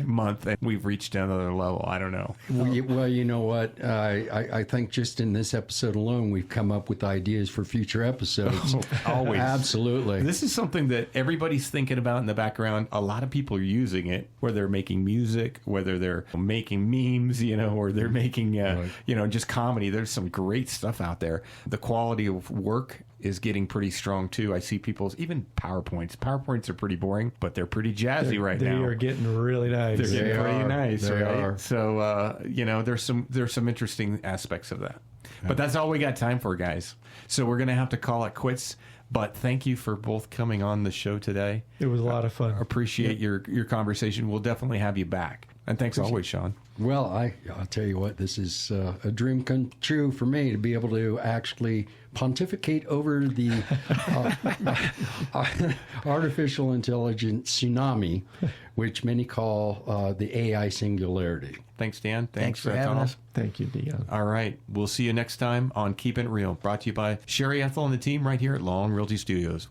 month, and we've reached another level. I don't know. Well, you know what? I think just in this episode alone, we've come up with ideas for future episodes. Always. Absolutely. This is something that everybody's thinking about in the background. A lot of people are using it, whether they're making music, whether they're making memes, or they're making, just comedy. There's some great stuff out there. The quality of work is getting pretty strong too. I see people's even PowerPoints. PowerPoints are pretty boring, but they're pretty jazzy now. They are getting really nice. They're getting pretty nice, they right? are. So there's some interesting aspects of that. But that's all we got time for, guys. So we're gonna have to call it quits. But thank you for both coming on the show today. It was a lot of fun. Appreciate your conversation. We'll definitely have you back. And thanks always, Sean. Well, I'll tell you what, this is a dream come true for me to be able to actually pontificate over the artificial intelligence tsunami, which many call the AI singularity. Thanks, Dan. Thanks for having us. Thank you, Dion. All right. We'll see you next time on Keepin' It Real, brought to you by Sherry Ethell and the team right here at Long Realty Studios.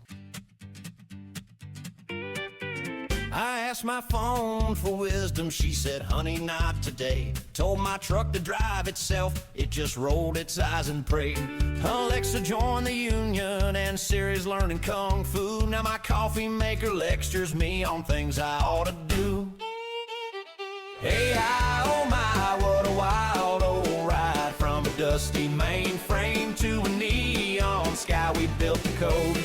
I asked my phone for wisdom, she said, honey, not today. Told my truck to drive itself, it just rolled its eyes and prayed. Alexa joined the union and Siri's learning kung fu. Now my coffee maker lectures me on things I ought to do. AI, oh my, what a wild old ride. From a dusty mainframe to a neon sky, we built the code.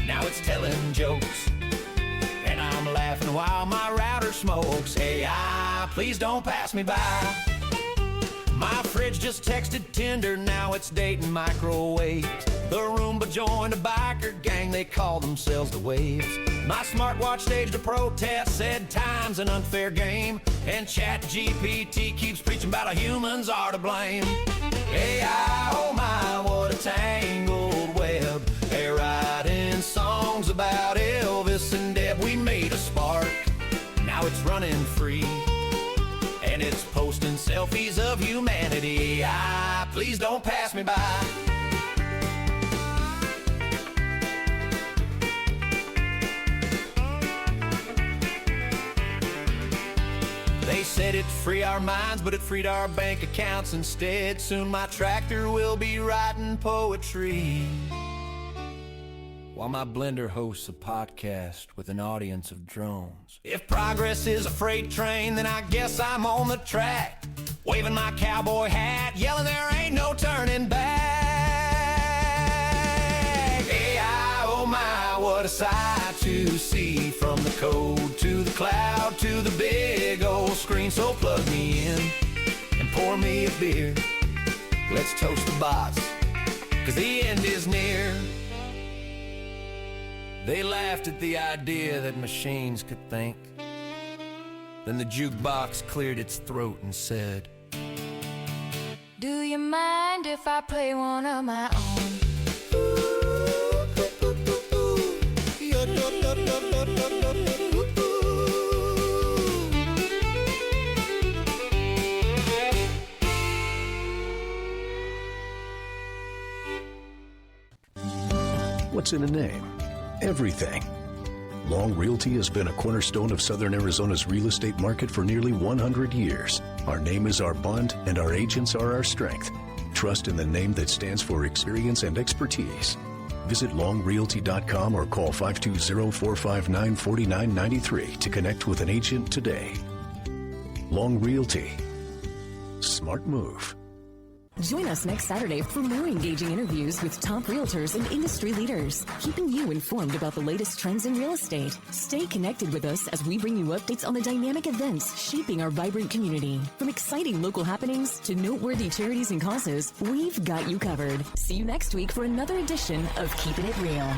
Now it's telling jokes. I'm laughing while my router smokes. AI, please don't pass me by. My fridge just texted Tinder, now it's dating microwaves. The Roomba joined a biker gang, they call themselves the Waves. My smartwatch staged a protest, said time's an unfair game. And ChatGPT keeps preaching about how humans are to blame. AI, oh my, what a tangled web. They're writing songs about Elvis and Deb. We made a spark, now Now it's running free, and it's posting selfies of humanity. Please don't pass me by. They said it'd free our minds, but it freed our bank accounts instead. Soon my tractor will be writing poetry, while my blender hosts a podcast with an audience of drones. If progress is a freight train, then I guess I'm on the track, waving my cowboy hat, yelling there ain't no turning back. AI, oh my, what a sight to see. From the code to the cloud to the big old screen. So plug me in and pour me a beer. Let's toast the bots, 'cause the end is near. They laughed at the idea that machines could think. Then the jukebox cleared its throat and said, do you mind if I play one of my own? What's in a name? Everything. Long Realty has been a cornerstone of Southern Arizona's real estate market for nearly 100 years. Our name is our bond, and our agents are our strength. Trust in the name that stands for experience and expertise. Visit longrealty.com or call 520-459-4993 to connect with an agent today. Long Realty. Smart move. Join us next Saturday for more engaging interviews with top realtors and industry leaders, keeping you informed about the latest trends in real estate. Stay connected with us as we bring you updates on the dynamic events shaping our vibrant community. From exciting local happenings to noteworthy charities and causes, we've got you covered. See you next week for another edition of Keepin' It Real.